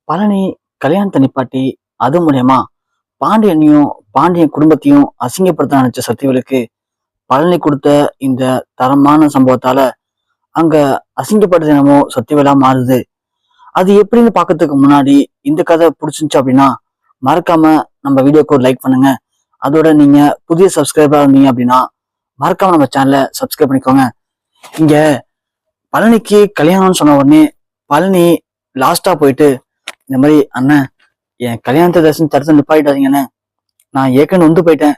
பழனி கல்யாணத்தை நிப்பாட்டி அது மூலியமா பாண்டியனையும் பாண்டியன் குடும்பத்தையும் அசிங்கப்படுத்த நினைச்ச சத்தியவளுக்கு பழனி கொடுத்த இந்த தரமான சம்பவத்தால அங்க அசிங்கப்படுறது என்னமோ சத்தியவலா மாறுது. அது எப்படின்னு பாக்கிறதுக்கு முன்னாடி இந்த கதை பிடிச்சிருந்துச்சு அப்படின்னா மறக்காம நம்ம வீடியோக்கு ஒரு லைக் பண்ணுங்க. அதோட நீங்க புதிய சப்ஸ்கிரைபரா இருந்தீங்க அப்படின்னா மறக்காம நம்ம சேனலை சப்ஸ்கிரைப் பண்ணிக்கோங்க. இங்க பழனிக்கு கல்யாணம்னு சொன்ன உடனே பழனி லாஸ்டா போயிட்டு இந்த மாதிரி அண்ணன் என் கல்யாணத்தை தரிசனம் தடுத்து நிப்பாட்டிட்டாதீங்கன்னு நான் ஏற்கனவே வந்து போயிட்டேன்.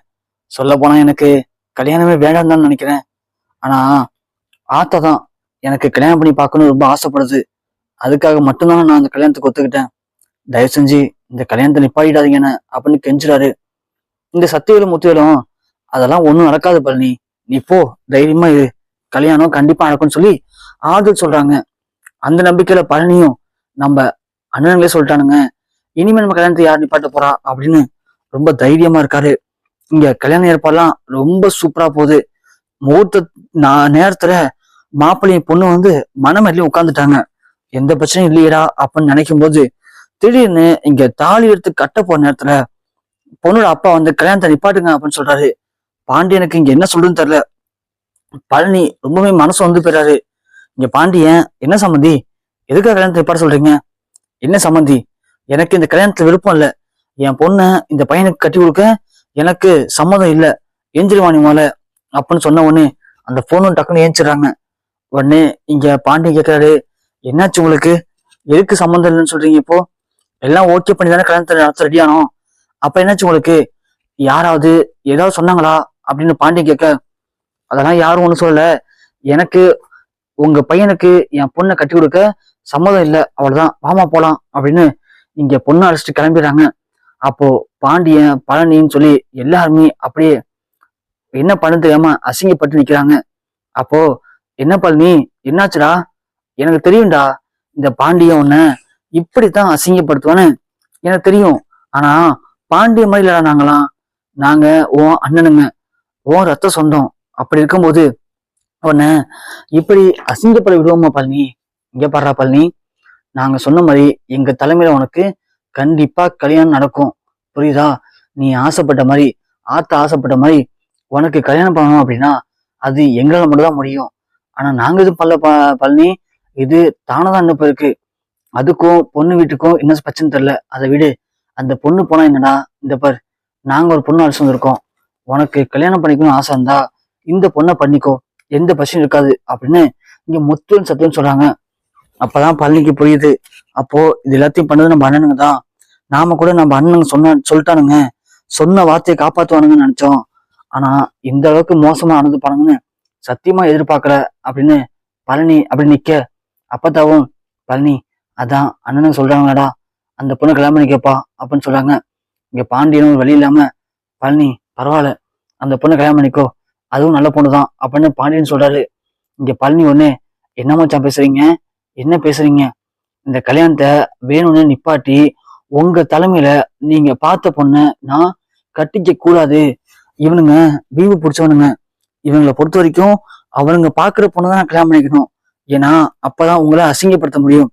சொல்ல போனா எனக்கு கல்யாணமே வேண்டாம் தான் நினைக்கிறேன். ஆனா ஆத்தா தான் எனக்கு கல்யாணம் பண்ணி பார்க்கணும்னு ரொம்ப ஆசைப்படுது. அதுக்காக மட்டும்தான் நான் அந்த கல்யாணத்துக்கு ஒத்துக்கிட்டேன். தயவு செஞ்சு இந்த கல்யாணத்தை நிப்பாட்டிடாதீங்கன்னு அப்படின்னு கெஞ்சுறாரு. இந்த சத்தியவேலும் முத்தியலும் அதெல்லாம் ஒண்ணும் நடக்காது பழனி, நீ போ, தைரியமா இரு, கல்யாணம் கண்டிப்பா நடக்கும்னு சொல்லி ஆறுதல் சொல்றாங்க. அந்த நம்பிக்கையில பழனியும் நம்ம அண்ணனுங்களே சொல்லிட்டானுங்க, இனிமே நம்ம கல்யாணத்தை யார் நிப்பாட்ட போறா அப்படின்னு ரொம்ப தைரியமா இருக்காரு. இங்க கல்யாண ஏற்பாடுலாம் ரொம்ப சூப்பரா போகுது. முகூர்த்த நேரத்துல மாப்பிள்ளையும் பொண்ணு வந்து மனமேலையும் உட்காந்துட்டாங்க. எந்த பிரச்சனையும் இல்லையடா அப்படின்னு நினைக்கும் போது திடீர்னு இங்க தாலி எடுத்து கட்ட போற நேரத்துல பொண்ணோட அப்பா வந்து கல்யாணத்தை நிப்பாட்டுங்க அப்படின்னு சொல்றாரு. பாண்டியனுக்கு இங்க என்ன சொல்றதுன்னு தெரியல. பழனி ரொம்பவே மனசு வந்து போயிறாரு. இங்க பாண்டியன், என்ன சம்மந்தி, எதுக்காக கல்யாணத்தை நிப்பாட்ட சொல்றீங்க? என்ன சம்மந்தி, எனக்கு இந்த கல்யாணத்துல விருப்பம் இல்ல. என் பொண்ணை இந்த பையனுக்கு கட்டி கொடுக்க எனக்கு சம்மதம் இல்ல, எஞ்சிருவானி மேல அப்படின்னு சொன்ன உடனே அந்த பொண்ணு டக்குன்னு ஏஞ்சிடறாங்க. உடனே இங்க பாண்டியன் கேட்கிறாரு, என்னாச்சு உங்களுக்கு, எதுக்கு சம்மந்தம் இல்லைன்னு சொல்றீங்க? இப்போ எல்லாம் ஓகே பண்ணி தானே கல்யாணத்தை நடத்த ரெடியானோம், அப்ப என்னாச்சு உங்களுக்கு, யாராவது ஏதாவது சொன்னாங்களா அப்படின்னு பாண்டியன் கேட்க, அதெல்லாம் யாரும் ஒண்ணு சொல்லல, எனக்கு உங்க பையனுக்கு என் பொண்ணை கட்டி கொடுக்க சம்மதம் இல்லை, அவ்வளவுதான், வாமா போலாம் அப்படின்னு இங்க பொண்ணு அழைச்சிட்டு கிளம்பிடுறாங்க. அப்போ பாண்டியன் பழனின்னு சொல்லி எல்லாருமே அப்படியே என்ன பண்ண தெரியாம அசிங்கப்பட்டு நிக்கிறாங்க. அப்போ என்ன பழனி, என்னாச்சுடா? எனக்கு தெரியும்டா, இந்த பாண்டியன் உன்னை இப்படித்தான் அசிங்கப்படுத்துவான்னு எனக்கு தெரியும். ஆனா பாண்டிய மாதிரி இல்லடா நாங்களாம், நாங்க உன் அண்ணனுங்க, உன் ரத்த சொந்தம். அப்படி இருக்கும்போது உன்னை இப்படி அசிங்கப்பட விடுவோமா பழனி? இங்க பாடுறா பழனி, நாங்க சொன்ன மாதிரி எங்க தலைமையில உனக்கு கண்டிப்பா கல்யாணம் நடக்கும், புரியுதா? நீ ஆசைப்பட்ட மாதிரி, ஆத்தா ஆசைப்பட்ட மாதிரி உனக்கு கல்யாணம் பண்ணணும் அப்படின்னா அது எங்களால மட்டும் தான் முடியும். ஆனா நாங்க எதுவும் பண்ணல பழனி, இது தானதான் இன்னும் இருக்கு. அதுக்கும் பொண்ணு வீட்டுக்கும் என்ன பிரச்சனை தெரியல, அதை விடு. அந்த பொண்ணு போனா என்னடா, இந்த பார், நாங்க ஒரு பொண்ணு அழைச்சு வந்திருக்கோம். உனக்கு கல்யாணம் பண்ணிக்கணும்னு ஆசை இருந்தா இந்த பொண்ணை பண்ணிக்கோ, எந்த பிரச்சனையும் இருக்காது அப்படின்னு இங்க முத்துன்னு சத்தியம் சொல்றாங்க. அப்பதான் பழனிக்கு புரியுது, அப்போ இது எல்லாத்தையும் பண்ணது நம்ம அண்ணனுங்க தான். நாம கூட நம்ம அண்ணனுங்க சொல்லிட்டானுங்க, சொன்ன வார்த்தையை காப்பாத்துவானுங்கன்னு நினைச்சோம். ஆனா இந்த அளவுக்கு மோசமா அணுகுப்பானுங்கன்னு சத்தியமா எதிர்பார்க்கல அப்படின்னு பழனி அப்படி நிக்க, அப்பதாவும் பழனி, அதான் அண்ணனுங்க சொல்றாங்களாடா, அந்த பொண்ணை கல்யாணம் பண்ணிக்கப்பா அப்படின்னு சொல்றாங்க. இங்க பாண்டியனும் ஒரு வழி இல்லாம, பழனி பரவாயில்ல, அந்த பொண்ணை கல்யாணம் பண்ணிக்கோ, அதுவும் நல்ல பொண்ணுதான் அப்படின்னு பாண்டியன் சொல்றாரு. இங்க பழனி ஒண்ணு, என்ன மச்சான் பேசுறீங்க, என்ன பேசுறீங்க? இந்த கல்யாணத்தை வேணும்னு நிப்பாட்டி உங்க தலைமையில நீங்க பார்த்த பொண்ணை நான் கட்டிக்க கூடாது. இவனுங்க வீவு பிடிச்சவனுங்க, இவங்களை பொறுத்த வரைக்கும் அவனுங்க பாக்குற பொண்ணுதான் நான் கல்யாணம் பண்ணிக்கணும். ஏன்னா அப்பதான் உங்களை அசிங்கப்படுத்த முடியும்.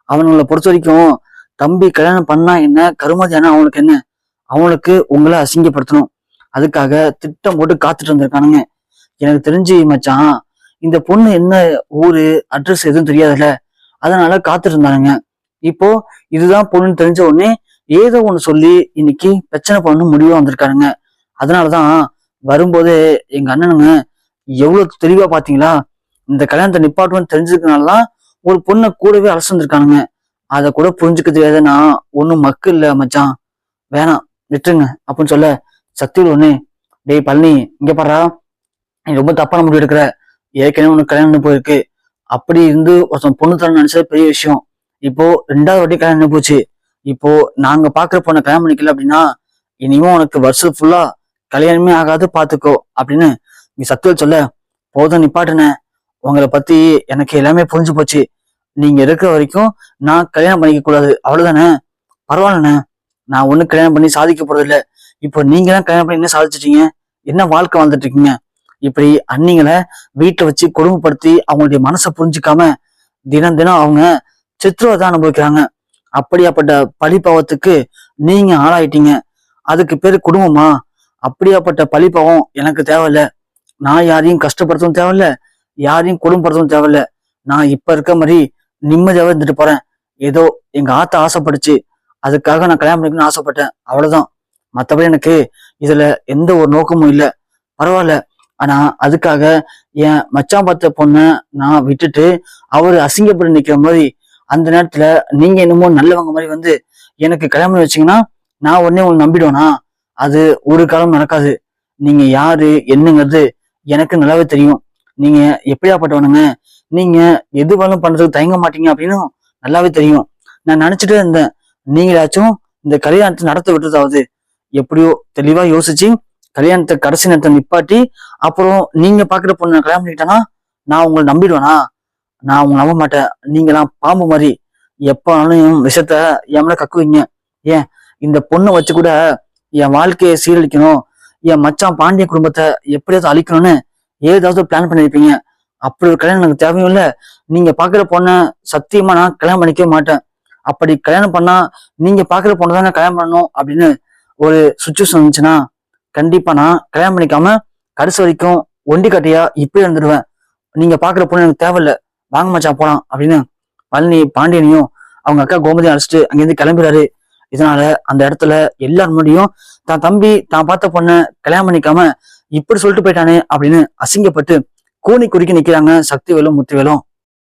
அவனுங்களை பொறுத்த வரைக்கும் தம்பி கல்யாணம் பண்ணா என்ன, கருமாதியானா அவனுக்கு என்ன, அவனுக்கு உங்களை அசிங்கப்படுத்தணும். அதுக்காக திட்டம் போட்டு காத்துட்டு இருந்திருக்கானுங்க. எனக்கு தெரிஞ்சு மச்சான், இந்த பொண்ணு என்ன ஊரு அட்ரஸ் எதுவும் தெரியாதுல்ல, அதனால காத்துட்டு இருந்தானுங்க. இப்போ இதுதான் பொண்ணுன்னு தெரிஞ்ச உடனே ஏதோ ஒண்ணு சொல்லி இன்னைக்கு பிரச்சனை பண்ணணும் முடிவா வந்திருக்கானுங்க. அதனாலதான் வரும்போதே எங்க அண்ணனுங்க எவ்வளவு தெளிவா பாத்தீங்களா, இந்த கல்யாணத்தை நிப்பாட்டுன்னு தெரிஞ்சதுனாலதான் ஒரு பொண்ணை கூடவே அழைச்சு வந்திருக்கானுங்க. அதை கூட புரிஞ்சுக்க தெரியாதுன்னா ஒன்னும் மக்கு இல்ல மச்சான், வேணாம் விட்டுருங்க அப்படின்னு சொல்ல, சக்தியில் ஒண்ணு, டேய் பழனி இங்க பாரா, நீ ரொம்ப தப்பான முடிவு எடுக்கிற. ஏற்கனவே உனக்கு கல்யாணம் போயிருக்கு, அப்படி இருந்து ஒருத்தன் பொண்ணு தரணும் நினைச்சது பெரிய விஷயம். இப்போ 2வது வாட்டி கல்யாணம் போச்சு. இப்போ நாங்க பாக்குற பொண்ணை கல்யாணம் பண்ணிக்கல அப்படின்னா இனிமே உனக்கு வருஷம் ஃபுல்லா கல்யாணமே ஆகாது, பாத்துக்கோ அப்படின்னு நீ சத்துவல் சொல்ல, போதும் நிப்பாட்டுன, உங்களை பத்தி எனக்கு எல்லாமே புரிஞ்சு போச்சு. நீங்க இருக்கிற வரைக்கும் நான் கல்யாணம் பண்ணிக்க கூடாது, அவ்வளவுதானே? பரவாயில்லண்ணே, நான் ஒண்ணு கல்யாணம் பண்ணி சாதிக்க போறது இல்லை. இப்போ நீங்க தான் கல்யாணம் பண்ணி என்ன சாதிச்சிட்டீங்க, என்ன வாழ்க்கை வாழ்ந்துட்டு இருக்கீங்க? இப்படி அன்னிங்களை வீட்டை வச்சு கொடுமைப்படுத்தி அவங்களுடைய மனசை புரிஞ்சுக்காம தினம் தினம் அவங்க சித்திரவதை அனுபவிக்கிறாங்க. அப்படியாப்பட்ட பழிபாவத்துக்கு நீங்க ஆளாயிட்டீங்க. அதுக்கு பேரு குடும்பமா? அப்படியாப்பட்ட பழிபாவம் எனக்கு தேவையில்ல. நான் யாரையும் கஷ்டப்படுத்தவும் தேவையில்ல, யாரையும் கொடுமைப்படுத்தவும் தேவையில்ல. நான் இப்ப இருக்க மாதிரி நிம்மதியாவே இருந்துட்டு போறேன். ஏதோ எங்க ஆத்தா ஆசைப்பட்டுச்சு, அதுக்காக நான் கல்யாணம் பண்ணிக்கணும்னு ஆசைப்பட்டேன், அவ்வளவுதான். மத்தபடி எனக்கு இதுல எந்த ஒரு நோக்கமும் இல்ல. பரவாயில்ல. ஆனா அதுக்காக என் மச்சான் பார்த்த பொண்ண நான் விட்டுட்டு அவரு அசிங்கப்பட்டு நிக்கிற மாதிரி அந்த நேரத்துல நீங்க என்னமோ நல்லவங்க மாதிரி வந்து எனக்கு கல்யாணம் பண்ணி வச்சீங்கன்னா நான் உடனே உங்களுக்கு நம்பிடுவேனா? அது ஒரு காலம் நடக்காது. நீங்க யாரு என்னங்கிறது எனக்கு நல்லாவே தெரியும். நீங்க எப்படியாப்பட்டவனுங்க, நீங்க எது வேணும் பண்றதுக்கு தயங்க மாட்டீங்க அப்படின்னு நல்லாவே தெரியும். நான் நினைச்சிட்டே இருந்தேன், நீங்களாச்சும் இந்த கல்யாணத்தை நடத்த விட்டுறதாவது எப்படியோ தெளிவா யோசிச்சு கல்யாணத்தை கடைசி நேரத்தை நிப்பாட்டி அப்புறம் நீங்க பாக்குற பொண்ணு கல்யாணம் பண்ணிக்கிட்டேன்னா நான் உங்களை நம்பிடுவேனா? நான் உங்களை நம்ப மாட்டேன். நீங்களாம் பாம்பு மாதிரி எப்பனாலும் விஷத்த என் மேல கக்குவீங்க. ஏன் இந்த பொண்ணை வச்சு கூட என் வாழ்க்கையை சீரழிக்கணும், என் மச்சான் பாண்டிய குடும்பத்தை எப்படியாவது அழிக்கணும்னு ஏதாவது பிளான் பண்ணிருப்பீங்க. அப்படி ஒரு கல்யாணம் எனக்கு தேவையும் இல்லை. நீங்க பாக்குற பொண்ணை சத்தியமா நான் கல்யாணம் பண்ணிக்கவே மாட்டேன். அப்படி கல்யாணம் பண்ணா நீங்க பாக்குற பொண்ணை தான் நான் கல்யாணம் பண்ணணும் அப்படின்னு ஒரு சுச்சுவேஷன் இருந்துச்சுன்னா கண்டிப்பா நான் கல்யாணம் பண்ணிக்காம கடைசி வரைக்கும் ஒண்டி கட்டையா இப்படியே இருந்துடுவேன். நீங்க பாக்குற பொண்ணு எனக்கு தேவையில்ல, வாங்க மச்சான் போலாம் அப்படின்னு பழனி பாண்டியனையும் அவங்க அக்கா கோமதியும் அழைச்சிட்டு அங்கிருந்து கிளம்புறாரு. இதனால அந்த இடத்துல எல்லார் முன்னாடியும் தான் தம்பி தான் பார்த்த பொண்ண கல்யாணம் பண்ணிக்காம இப்படி சொல்லிட்டு போயிட்டானே அப்படின்னு அசிங்கப்பட்டு கூனி குறுக்கி நிக்கிறாங்க சக்திவேலும் முத்துவேலும்.